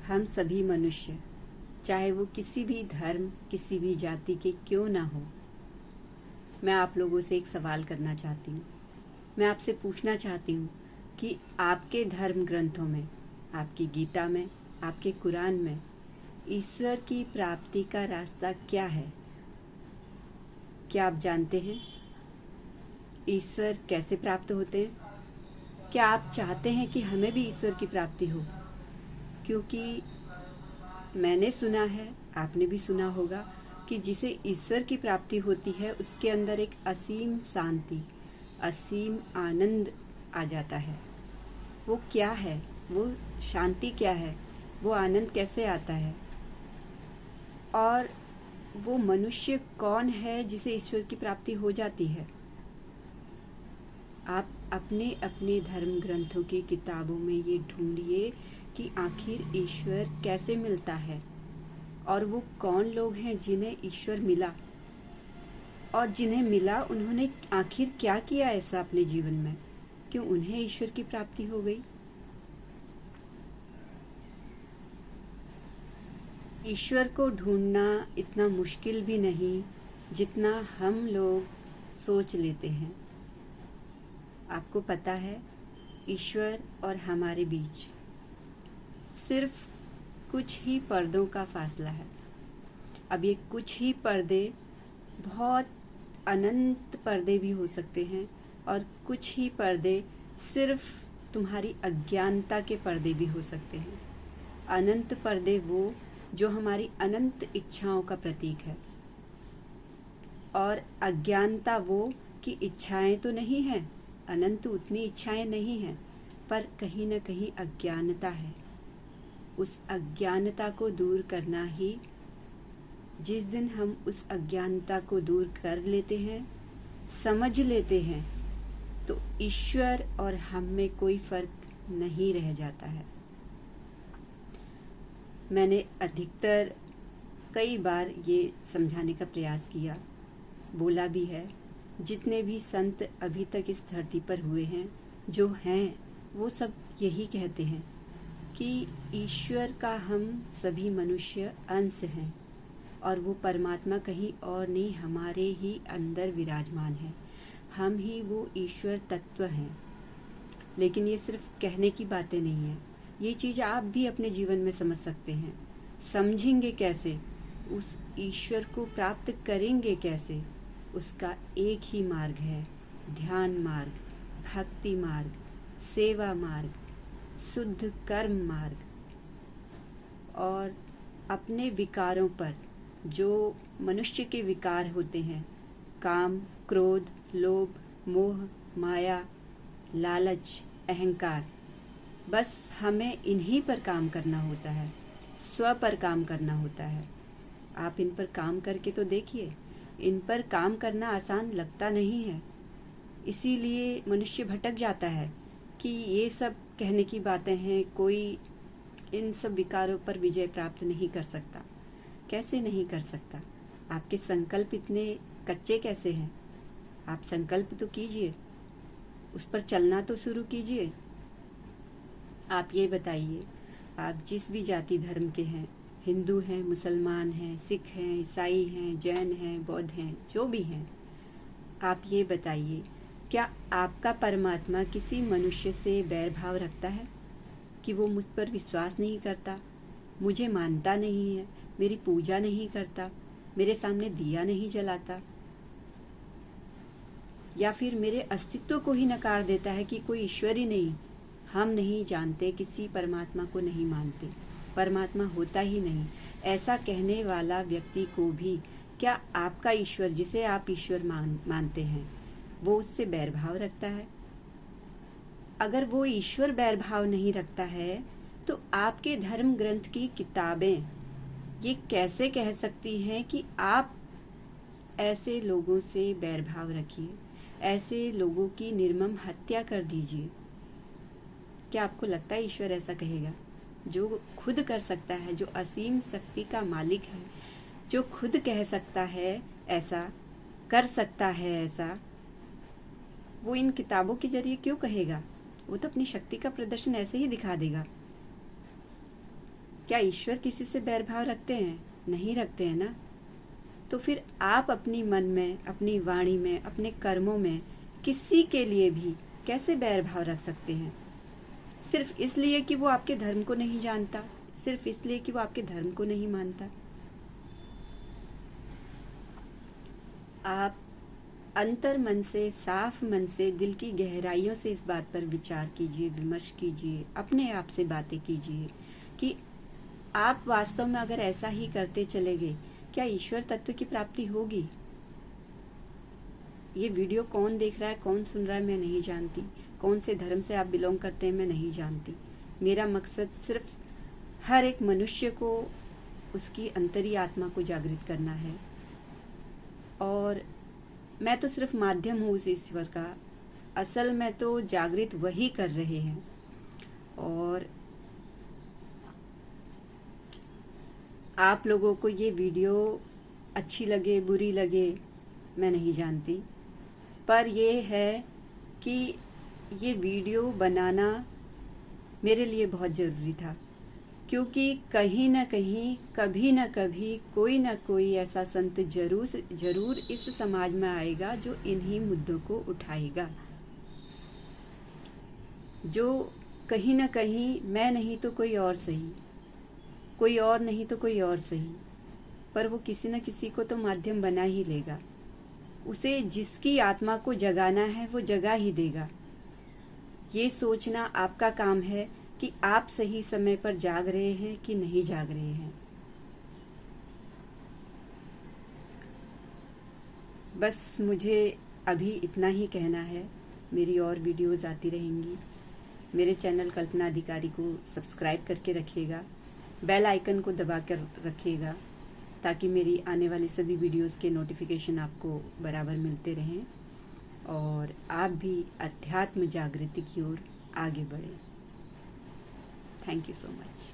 हम सभी मनुष्य, चाहे वो किसी भी धर्म, किसी भी जाति के क्यों ना हो, मैं आप लोगों से एक सवाल करना चाहती हूँ। मैं आपसे पूछना चाहती हूँ कि आपके धर्म ग्रंथों में, आपकी गीता में, आपके कुरान में ईश्वर की प्राप्ति का रास्ता क्या है? क्या आप जानते हैं ईश्वर कैसे प्राप्त होते हैं? क्या आप चाहते हैं कि हमें भी ईश्वर की प्राप्ति हो? क्योंकि मैंने सुना है, आपने भी सुना होगा कि जिसे ईश्वर की प्राप्ति होती है उसके अंदर एक असीम शांति, असीम आनंद आ जाता है। वो क्या है? वो शांति क्या है? वो आनंद कैसे आता है? और वो मनुष्य कौन है जिसे ईश्वर की प्राप्ति हो जाती है? आप अपने अपने धर्म ग्रंथों की किताबों में ये ढूंढिए कि आखिर ईश्वर कैसे मिलता है और वो कौन लोग हैं जिन्हें ईश्वर मिला, और जिन्हें मिला उन्होंने आखिर क्या किया ऐसा अपने जीवन में, क्यों उन्हें ईश्वर की प्राप्ति हो गई। ईश्वर को ढूंढना इतना मुश्किल भी नहीं जितना हम लोग सोच लेते हैं। आपको पता है, ईश्वर और हमारे बीच सिर्फ कुछ ही पर्दों का फासला है। अब ये कुछ ही पर्दे बहुत अनंत पर्दे भी हो सकते हैं, और कुछ ही पर्दे सिर्फ तुम्हारी अज्ञानता के पर्दे भी हो सकते हैं। अनंत पर्दे वो जो हमारी अनंत इच्छाओं का प्रतीक है, और अज्ञानता वो कि इच्छाएं तो नहीं हैं, अनंत उतनी इच्छाएं नहीं हैं, पर कहीं न कहीं अज्ञानता है। उस अज्ञानता को दूर करना ही, जिस दिन हम उस अज्ञानता को दूर कर लेते हैं, समझ लेते हैं, तो ईश्वर और हम में कोई फर्क नहीं रह जाता है। मैंने अधिकतर कई बार ये समझाने का प्रयास किया, बोला भी है। जितने भी संत अभी तक इस धरती पर हुए हैं, जो हैं, वो सब यही कहते हैं कि ईश्वर का हम सभी मनुष्य अंश हैं, और वो परमात्मा कहीं और नहीं, हमारे ही अंदर विराजमान है। हम ही वो ईश्वर तत्व हैं। लेकिन ये सिर्फ कहने की बातें नहीं है, ये चीज़ आप भी अपने जीवन में समझ सकते हैं। समझेंगे कैसे? उस ईश्वर को प्राप्त करेंगे कैसे? उसका एक ही मार्ग है, ध्यान मार्ग, भक्ति मार्ग, सेवा मार्ग, शुद्ध कर्म मार्ग। और अपने विकारों पर, जो मनुष्य के विकार होते हैं, काम, क्रोध, लोभ, मोह, माया, लालच, अहंकार, बस हमें इन्हीं पर काम करना होता है, स्व पर काम करना होता है। आप इन पर काम करके तो देखिए। इन पर काम करना आसान लगता नहीं है, इसीलिए मनुष्य भटक जाता है कि ये सब कहने की बातें हैं, कोई इन सब विकारों पर विजय प्राप्त नहीं कर सकता। कैसे नहीं कर सकता? आपके संकल्प इतने कच्चे कैसे हैं? आप संकल्प तो कीजिए, उस पर चलना तो शुरू कीजिए। आप ये बताइए, आप जिस भी जाति धर्म के हैं, हिंदू हैं, मुसलमान हैं, सिख हैं, ईसाई हैं, जैन हैं, बौद्ध हैं, जो भी हैं, आप ये बताइए, क्या आपका परमात्मा किसी मनुष्य से बैर भाव रखता है कि वो मुझ पर विश्वास नहीं करता, मुझे मानता नहीं है, मेरी पूजा नहीं करता, मेरे सामने दिया नहीं जलाता, या फिर मेरे अस्तित्व को ही नकार देता है कि कोई ईश्वर ही नहीं? हम नहीं जानते, किसी परमात्मा को नहीं मानते, परमात्मा होता ही नहीं, ऐसा कहने वाला व्यक्ति को भी क्या आपका ईश्वर, जिसे आप ईश्वर मानते हैं, वो उससे बैरभाव रखता है? अगर वो ईश्वर बैरभाव नहीं रखता है, तो आपके धर्म ग्रंथ की किताबें ये कैसे कह सकती हैं कि आप ऐसे लोगों से बैरभाव रखिए, ऐसे लोगों की निर्मम हत्या कर दीजिए? क्या आपको लगता है ईश्वर ऐसा कहेगा? जो खुद कर सकता है, जो असीम शक्ति का मालिक है, जो खुद कह सकता है ऐसा, कर सकता है ऐसा, वो इन किताबों के जरिए क्यों कहेगा? वो तो अपनी शक्ति का प्रदर्शन ऐसे ही दिखा देगा। क्या ईश्वर किसी से बैर भाव रखते हैं? नहीं रखते हैं ना। तो फिर आप अपनी मन में, अपनी वाणी में, अपने कर्मों में किसी के लिए भी कैसे बैर भाव रख सकते हैं? सिर्फ इसलिए कि वो आपके धर्म को नहीं जानता, सिर्फ इसलिए कि वो आपके धर्म को नहीं मानता। आप अंतर मन से, साफ मन से, दिल की गहराइयों से इस बात पर विचार कीजिए, विमर्श कीजिए, अपने आप से बातें कीजिए कि आप वास्तव में अगर ऐसा ही करते चले गए, क्या ईश्वर तत्व की प्राप्ति होगी? ये वीडियो कौन देख रहा है, कौन सुन रहा है, मैं नहीं जानती। कौन से धर्म से आप बिलोंग करते हैं, मैं नहीं जानती। मेरा मकसद सिर्फ हर एक मनुष्य को उसकी अंतरी आत्मा को जागृत करना है, और मैं तो सिर्फ माध्यम हूँ उस ईश्वर का। असल में तो जागृत वही कर रहे हैं। और आप लोगों को ये वीडियो अच्छी लगे, बुरी लगे, मैं नहीं जानती, पर ये है कि ये वीडियो बनाना मेरे लिए बहुत ज़रूरी था, क्योंकि कहीं न कहीं, कभी न कभी, कोई न कोई ऐसा संत जरूर इस समाज में आएगा जो इन्हीं मुद्दों को उठाएगा, जो कहीं न कहीं, मैं नहीं तो कोई और सही, कोई और नहीं तो कोई और सही, पर वो किसी न किसी को तो माध्यम बना ही लेगा। उसे जिसकी आत्मा को जगाना है वो जगा ही देगा। ये सोचना आपका काम है कि आप सही समय पर जाग रहे हैं कि नहीं जाग रहे हैं। बस मुझे अभी इतना ही कहना है। मेरी और वीडियोस आती रहेंगी। मेरे चैनल कल्पना अधिकारी को सब्सक्राइब करके रखिएगा, बेल आइकन को दबा कर रखिएगा, ताकि मेरी आने वाली सभी वीडियोस के नोटिफिकेशन आपको बराबर मिलते रहें और आप भी अध्यात्म जागृति की ओर आगे बढ़ें। Thank you so much.